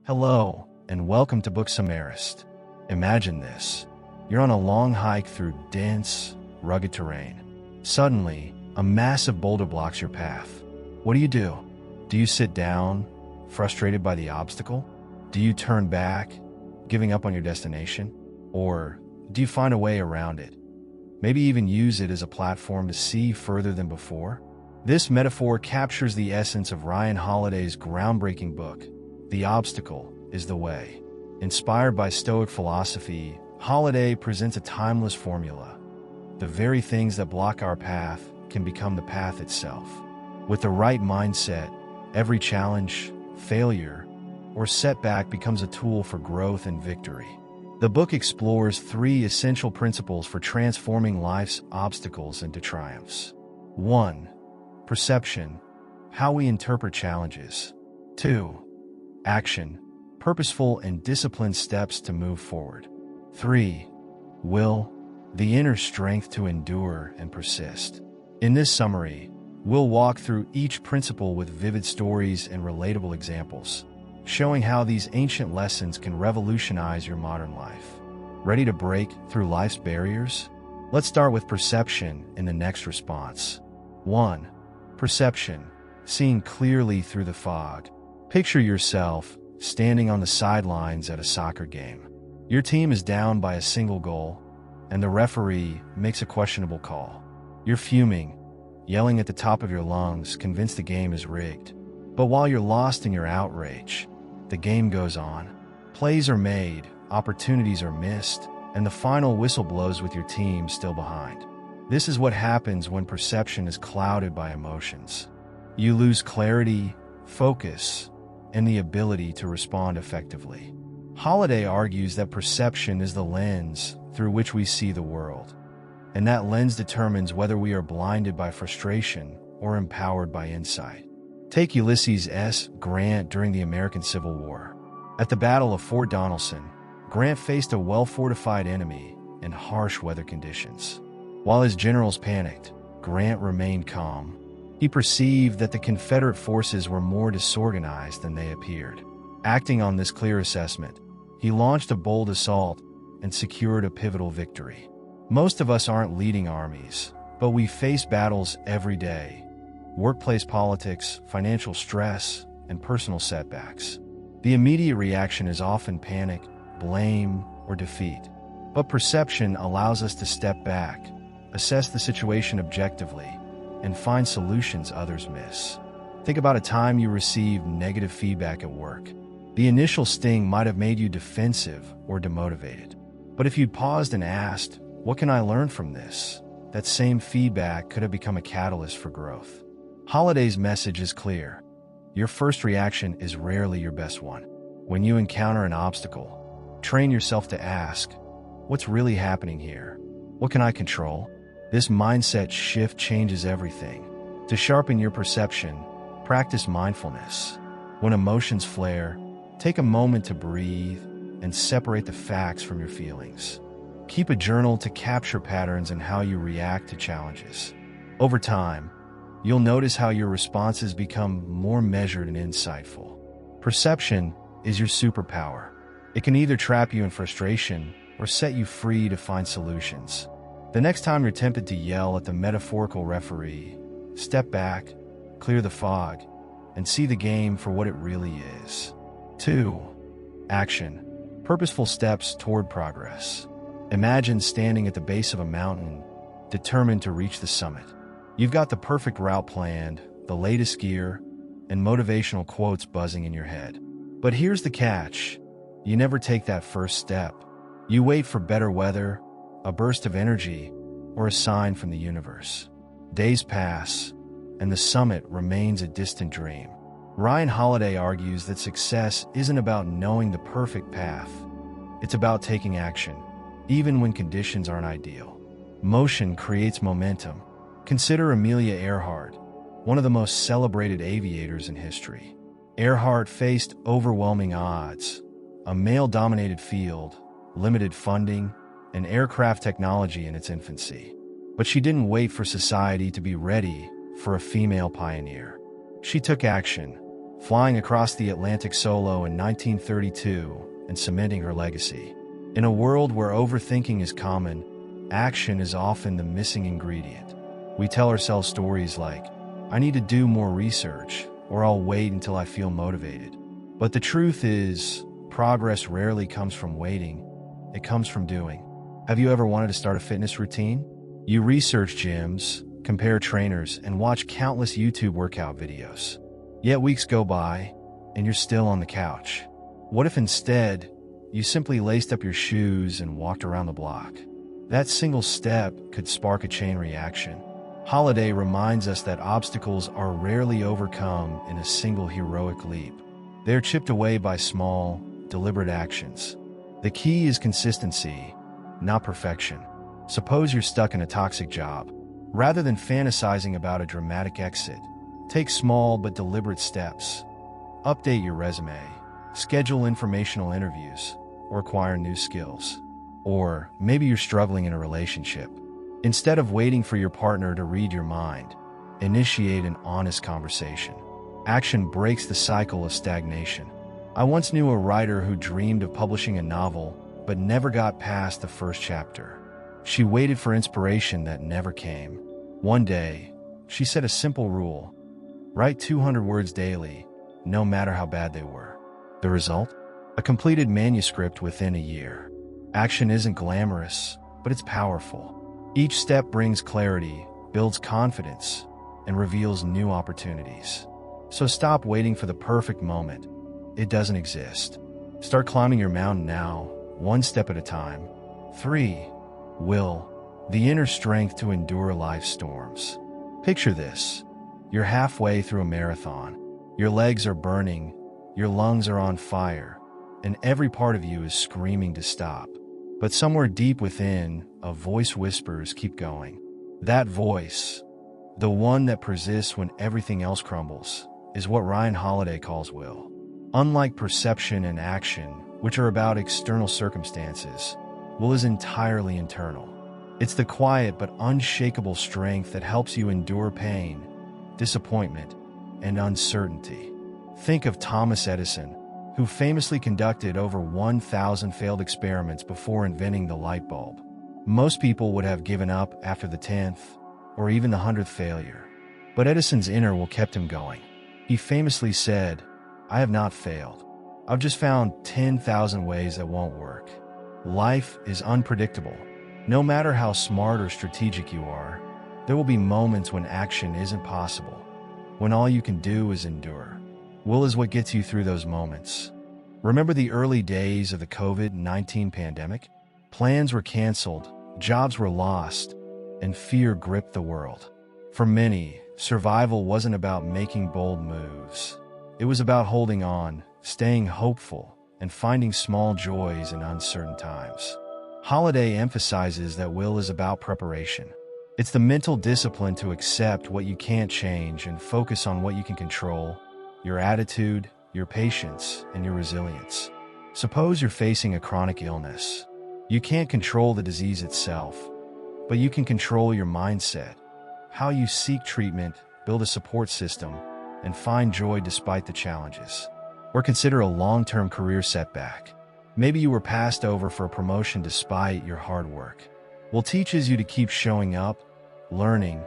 Hello, and welcome to Book Summarist. Imagine this. You're on a long hike through dense, rugged terrain. Suddenly, a massive boulder blocks your path. What do? Do you sit down, frustrated by the obstacle? Do you turn back, giving up on your destination? Or do you find a way around it? Maybe even use it as a platform to see further than before? This metaphor captures the essence of Ryan Holiday's groundbreaking book, The Obstacle is the Way. Inspired by Stoic philosophy, Holiday presents a timeless formula. The very things that block our path can become the path itself. With the right mindset, every challenge, failure, or setback becomes a tool for growth and victory. The book explores 3 essential principles for transforming life's obstacles into triumphs. 1. Perception, how we interpret challenges. 2. Action, purposeful and disciplined steps to move forward. 3. Will, the inner strength to endure and persist. In this summary, we'll walk through each principle with vivid stories and relatable examples, showing how these ancient lessons can revolutionize your modern life. Ready to break through life's barriers? Let's start with perception in the next response. 1. Perception, seeing clearly through the fog. Picture yourself standing on the sidelines at a soccer game. Your team is down by a single goal, and the referee makes a questionable call. You're fuming, yelling at the top of your lungs, convinced the game is rigged. But while you're lost in your outrage, the game goes on. Plays are made, opportunities are missed, and the final whistle blows with your team still behind. This is what happens when perception is clouded by emotions. You lose clarity, focus, and the ability to respond effectively. Holiday argues that perception is the lens through which we see the world, and that lens determines whether we are blinded by frustration or empowered by insight. Take Ulysses S. Grant during the American Civil War. At the Battle of Fort Donelson, Grant faced a well-fortified enemy in harsh weather conditions. While his generals panicked, Grant remained calm. He perceived that the Confederate forces were more disorganized than they appeared. Acting on this clear assessment, he launched a bold assault and secured a pivotal victory. Most of us aren't leading armies, but we face battles every day. Workplace politics, financial stress, and personal setbacks. The immediate reaction is often panic, blame, or defeat. But perception allows us to step back, assess the situation objectively, and find solutions others miss. Think about a time you received negative feedback at work. The initial sting might have made you defensive or demotivated. But if you'd paused and asked, "What can I learn from this?" that same feedback could have become a catalyst for growth. Holiday's message is clear. Your first reaction is rarely your best one. When you encounter an obstacle, train yourself to ask, "What's really happening here? What can I control?" This mindset shift changes everything. To sharpen your perception, practice mindfulness. When emotions flare, take a moment to breathe and separate the facts from your feelings. Keep a journal to capture patterns in how you react to challenges. Over time, you'll notice how your responses become more measured and insightful. Perception is your superpower. It can either trap you in frustration or set you free to find solutions. The next time you're tempted to yell at the metaphorical referee, step back, clear the fog, and see the game for what it really is. 2. Action, purposeful steps toward progress. Imagine standing at the base of a mountain, determined to reach the summit. You've got the perfect route planned, the latest gear, and motivational quotes buzzing in your head. But here's the catch. You never take that first step. You wait for better weather, a burst of energy, or a sign from the universe. Days pass, and the summit remains a distant dream. Ryan Holiday argues that success isn't about knowing the perfect path. It's about taking action, even when conditions aren't ideal. Motion creates momentum. Consider Amelia Earhart, one of the most celebrated aviators in history. Earhart faced overwhelming odds, a male-dominated field, limited funding, and aircraft technology in its infancy. But she didn't wait for society to be ready for a female pioneer. She took action, flying across the Atlantic solo in 1932 and cementing her legacy. In a world where overthinking is common, action is often the missing ingredient. We tell ourselves stories like, "I need to do more research," or "I'll wait until I feel motivated." But the truth is, progress rarely comes from waiting, it comes from doing. Have you ever wanted to start a fitness routine? You research gyms, compare trainers, and watch countless YouTube workout videos. Yet weeks go by, and you're still on the couch. What if instead, you simply laced up your shoes and walked around the block? That single step could spark a chain reaction. Holiday reminds us that obstacles are rarely overcome in a single heroic leap. They're chipped away by small, deliberate actions. The key is consistency, not perfection. Suppose you're stuck in a toxic job. Rather than fantasizing about a dramatic exit, take small but deliberate steps. Update your resume, schedule informational interviews, or acquire new skills. Or maybe you're struggling in a relationship. Instead of waiting for your partner to read your mind, initiate an honest conversation. Action breaks the cycle of stagnation. I once knew a writer who dreamed of publishing a novel, but never got past the first chapter. She waited for inspiration that never came. One day, she set a simple rule: write 200 words daily, no matter how bad they were. The result? A completed manuscript within a year. Action isn't glamorous, but it's powerful. Each step brings clarity, builds confidence, and reveals new opportunities. So stop waiting for the perfect moment. It doesn't exist. Start climbing your mountain now, one step at a time. 3. Will. The inner strength to endure life's storms. Picture this. You're halfway through a marathon. Your legs are burning, your lungs are on fire, and every part of you is screaming to stop. But somewhere deep within, a voice whispers, "Keep going." That voice, the one that persists when everything else crumbles, is what Ryan Holiday calls will. Unlike perception and action, which are about external circumstances, will is entirely internal. It's the quiet but unshakable strength that helps you endure pain, disappointment, and uncertainty. Think of Thomas Edison, who famously conducted over 1,000 failed experiments before inventing the light bulb. Most people would have given up after the 10th, or even the 100th failure. But Edison's inner will kept him going. He famously said, "I have not failed. I've just found 10,000 ways that won't work." Life is unpredictable. No matter how smart or strategic you are, there will be moments when action isn't possible, when all you can do is endure. Will is what gets you through those moments. Remember the early days of the COVID-19 pandemic? Plans were canceled, jobs were lost, and fear gripped the world. For many, survival wasn't about making bold moves. It was about holding on, staying hopeful, and finding small joys in uncertain times. Holiday emphasizes that will is about preparation. It's the mental discipline to accept what you can't change and focus on what you can control: your attitude, your patience, and your resilience. Suppose you're facing a chronic illness. You can't control the disease itself, but you can control your mindset, how you seek treatment, build a support system, and find joy despite the challenges. Or consider a long-term career setback. Maybe you were passed over for a promotion despite your hard work. Will teaches you to keep showing up, learning,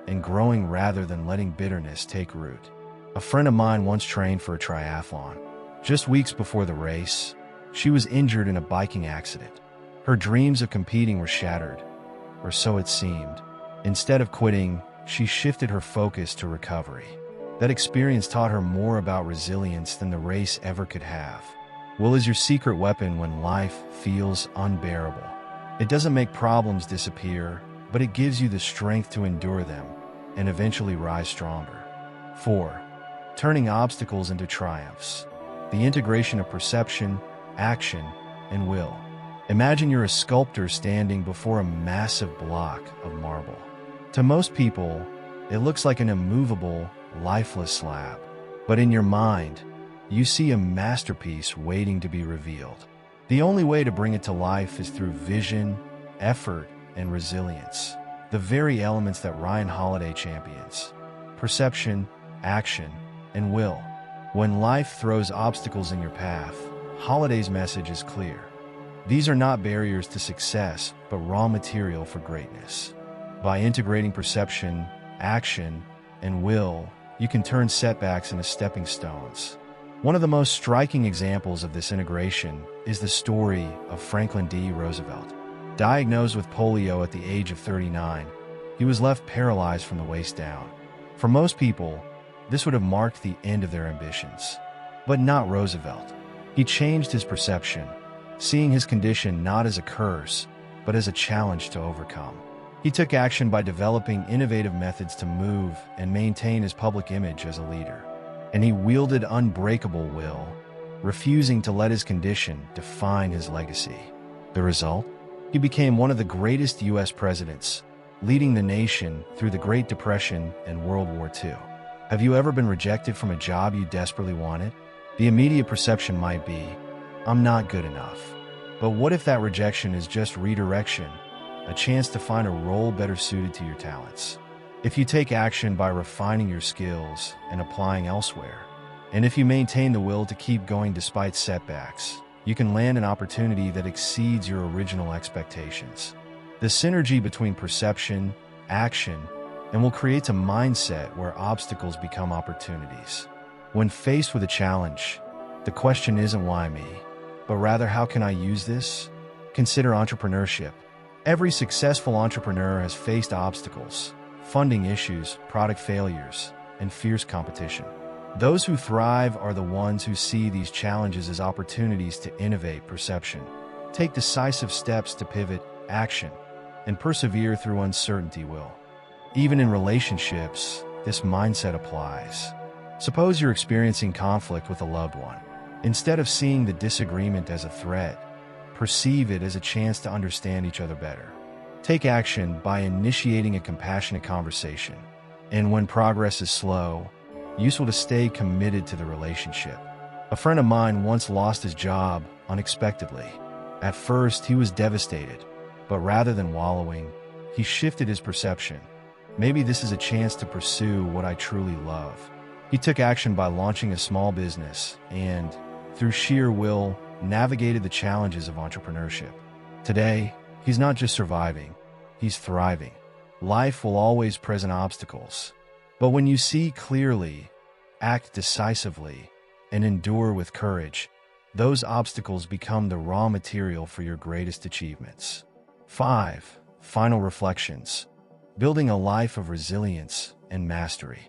and growing rather than letting bitterness take root. A friend of mine once trained for a triathlon. Just weeks before the race, she was injured in a biking accident. Her dreams of competing were shattered, or so it seemed. Instead of quitting, she shifted her focus to recovery. That experience taught her more about resilience than the race ever could have. Will is your secret weapon when life feels unbearable. It doesn't make problems disappear, but it gives you the strength to endure them and eventually rise stronger. 4. Turning obstacles into triumphs. The integration of perception, action, and will. Imagine you're a sculptor standing before a massive block of marble. To most people, it looks like an immovable, lifeless slab. But in your mind, you see a masterpiece waiting to be revealed. The only way to bring it to life is through vision, effort, and resilience. The very elements that Ryan Holiday champions. Perception, action, and will. When life throws obstacles in your path, Holiday's message is clear. These are not barriers to success, but raw material for greatness. By integrating perception, action, and will, you can turn setbacks into stepping stones. One of the most striking examples of this integration is the story of Franklin D. Roosevelt. Diagnosed with polio at the age of 39, he was left paralyzed from the waist down. For most people, this would have marked the end of their ambitions. But not Roosevelt. He changed his perception, seeing his condition not as a curse, but as a challenge to overcome. He took action by developing innovative methods to move and maintain his public image as a leader. And he wielded unbreakable will, refusing to let his condition define his legacy. The result? He became one of the greatest U.S. presidents, leading the nation through the Great Depression and World War II. Have you ever been rejected from a job you desperately wanted? The immediate perception might be, I'm not good enough. But what if that rejection is just redirection, a chance to find a role better suited to your talents? If you take action by refining your skills and applying elsewhere, and if you maintain the will to keep going despite setbacks, you can land an opportunity that exceeds your original expectations. The synergy between perception, action, and will create a mindset where obstacles become opportunities. When faced with a challenge, the question isn't why me, but rather how can I use this? Consider entrepreneurship. Every successful entrepreneur has faced obstacles, funding issues, product failures, and fierce competition. Those who thrive are the ones who see these challenges as opportunities to innovate perception, take decisive steps to pivot action, and persevere through uncertainty will. Even in relationships, this mindset applies. Suppose you're experiencing conflict with a loved one. Instead of seeing the disagreement as a threat, perceive it as a chance to understand each other better. Take action by initiating a compassionate conversation. And when progress is slow, useful to stay committed to the relationship. A friend of mine once lost his job unexpectedly. At first, he was devastated, but rather than wallowing, he shifted his perception. Maybe this is a chance to pursue what I truly love. He took action by launching a small business and, through sheer will, navigated the challenges of entrepreneurship. Today, he's not just surviving, he's thriving. Life will always present obstacles, but when you see clearly, act decisively, and endure with courage, those obstacles become the raw material for your greatest achievements. 5. Final reflections. Building a life of resilience and mastery.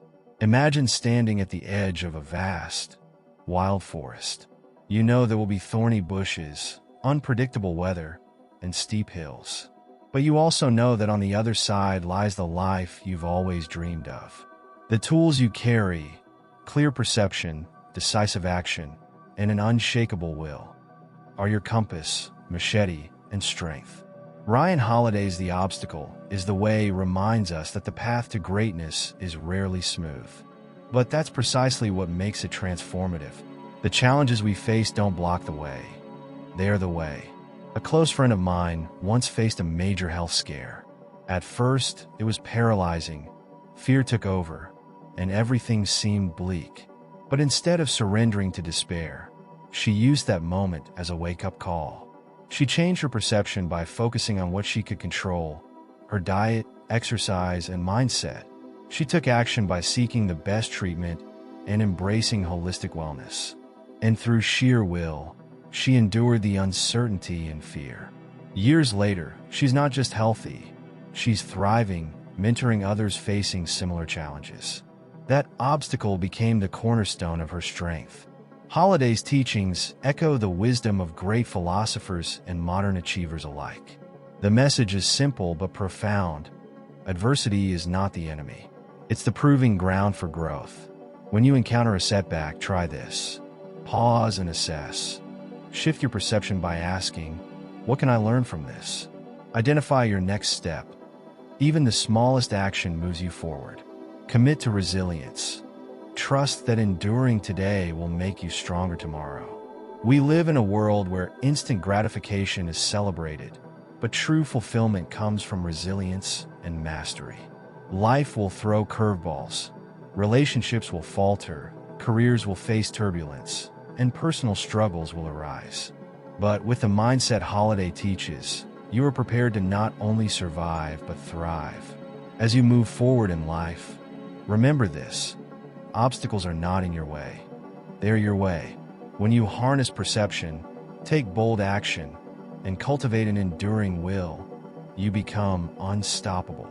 Imagine standing at the edge of a vast, wild forest. You know there will be thorny bushes, unpredictable weather, and steep hills. But you also know that on the other side lies the life you've always dreamed of. The tools you carry, clear perception, decisive action, and an unshakable will, are your compass, machete, and strength. Ryan Holiday's The Obstacle is the Way reminds us that the path to greatness is rarely smooth. But that's precisely what makes it transformative. The challenges we face don't block the way. They are the way. A close friend of mine once faced a major health scare. At first, it was paralyzing. Fear took over, and everything seemed bleak. But instead of surrendering to despair, she used that moment as a wake-up call. She changed her perception by focusing on what she could control: her diet, exercise, and mindset. She took action by seeking the best treatment and embracing holistic wellness. And through sheer will, she endured the uncertainty and fear. Years later, she's not just healthy, she's thriving, mentoring others facing similar challenges. That obstacle became the cornerstone of her strength. Holiday's teachings echo the wisdom of great philosophers and modern achievers alike. The message is simple but profound. Adversity is not the enemy. It's the proving ground for growth. When you encounter a setback, try this. Pause and assess. Shift your perception by asking, what can I learn from this? Identify your next step. Even the smallest action moves you forward. Commit to resilience. Trust that enduring today will make you stronger tomorrow. We live in a world where instant gratification is celebrated, but true fulfillment comes from resilience and mastery. Life will throw curveballs. Relationships will falter. careers will face turbulence, and personal struggles will arise. But with the mindset Holiday teaches, you are prepared to not only survive but thrive. As you move forward in life, remember this: obstacles are not in your way. They're your way. When you harness perception, take bold action, and cultivate an enduring will, you become unstoppable.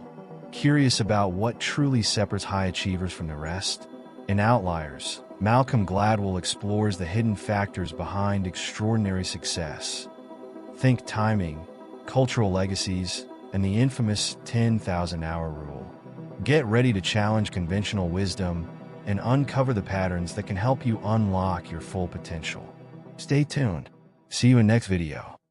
Curious about what truly separates high achievers from the rest? In Outliers, Malcolm Gladwell explores the hidden factors behind extraordinary success. Think timing, cultural legacies, and the infamous 10,000-hour rule. Get ready to challenge conventional wisdom and uncover the patterns that can help you unlock your full potential. Stay tuned. See you in next video.